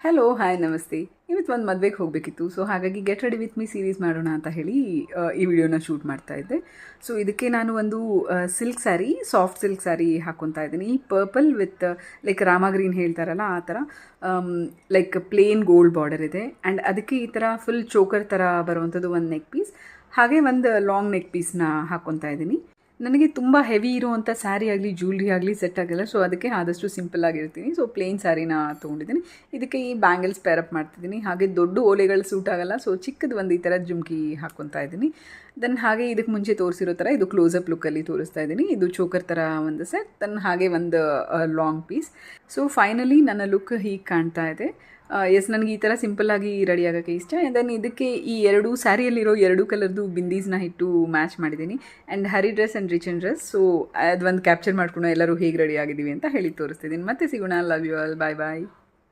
Hello hi ನಮಸ್ತೆ. ಇವತ್ತು ಒಂದು ಮದುವೆಗೆ ಹೋಗಬೇಕಿತ್ತು. ಸೊ ಹಾಗಾಗಿ get ready with me series ಮಾಡೋಣ ಅಂತ ಹೇಳಿ ಈ ವಿಡಿಯೋನ ಶೂಟ್ ಮಾಡ್ತಾ ಇದ್ದೆ. ಸೊ ಇದಕ್ಕೆ ನಾನು ಒಂದು silk sari, soft silk sari ಹಾಕ್ಕೊತಾ ಇದ್ದೀನಿ. Purple with like Rama green ಹೇಳ್ತಾರಲ್ಲ ಆ ಥರ ಲೈಕ್ ಪ್ಲೇನ್ ಗೋಲ್ಡ್ ಬಾರ್ಡರ್ ಇದೆ. ಆ್ಯಂಡ್ ಅದಕ್ಕೆ ಈ ಥರ ಫುಲ್ ಚೋಕರ್ ಥರ ಬರುವಂಥದ್ದು ಒಂದು ನೆಕ್ ಪೀಸ್, ಹಾಗೆ ಒಂದು ಲಾಂಗ್ ನೆಕ್ ಪೀಸ್ನ ಹಾಕ್ಕೊತಾ ಇದ್ದೀನಿ. ನನಗೆ ತುಂಬ ಹೆವಿ ಇರೋವಂಥ ಸ್ಯಾರಿ ಆಗಲಿ ಜ್ಯುವೆಲ್ರಿ ಆಗಲಿ ಸೆಟ್ ಆಗಲ್ಲ. ಸೊ ಅದಕ್ಕೆ ಆದಷ್ಟು ಸಿಂಪಲ್ ಆಗಿರ್ತೀನಿ. ಸೊ ಪ್ಲೇನ್ ಸ್ಯಾರಿನ ತೊಗೊಂಡಿದ್ದೀನಿ. ಇದಕ್ಕೆ ಈ ಬ್ಯಾಂಗಲ್ಸ್ ಪೇರಪ್ ಮಾಡ್ತಿದ್ದೀನಿ. ಹಾಗೆ ದೊಡ್ಡ ಓಲೆಗಳು ಸೂಟ್ ಆಗಲ್ಲ. ಸೊ ಚಿಕ್ಕದು ಒಂದು ಈ ಥರ ಜುಮ್ಕಿ ಹಾಕ್ಕೊತಾ ಇದ್ದೀನಿ. ದೆನ್ ಹಾಗೆ ಇದಕ್ಕೆ ಮುಂಚೆ ತೋರಿಸಿರೋ ಥರ ಇದು ಕ್ಲೋಸಪ್ ಲುಕ್ಕಲ್ಲಿ ತೋರಿಸ್ತಾ ಇದ್ದೀನಿ. ಇದು ಚೋಕರ್ ಥರ ಒಂದು ಸೆಟ್, ದೆನ್ ಹಾಗೆ ಒಂದು ಲಾಂಗ್ ಪೀಸ್. ಸೊ ಫೈನಲಿ ನನ್ನ ಲುಕ್ ಹೀಗೆ ಕಾಣ್ತಾ ಇದೆ. ನನಗೆ ಈ ಥರ ಸಿಂಪಲ್ಲಾಗಿ ರೆಡಿ ಆಗೋಕ್ಕೆ ಇಷ್ಟ. ದೆನ್ ಇದಕ್ಕೆ ಈ ಎರಡು ಸ್ಯಾರಿಯಲ್ಲಿರೋ ಎರಡು ಕಲರ್ದು ಬಿಂದೀಸ್ನ ಇಟ್ಟು ಮ್ಯಾಚ್ ಮಾಡಿದ್ದೀನಿ. And Hari dress and rich and dress. So ಅದೊಂದು ಕ್ಯಾಪ್ಚರ್ ಮಾಡ್ಕೊಂಡು ಎಲ್ಲರೂ ಹೇಗೆ ರೆಡಿ ಆಗಿದ್ದೀವಿ ಅಂತ ಹೇಳಿ ತೋರಿಸ್ತಿದ್ದೀನಿ. ಮತ್ತೆ ಸಿಗೋಣ. Love you all. Bye bye.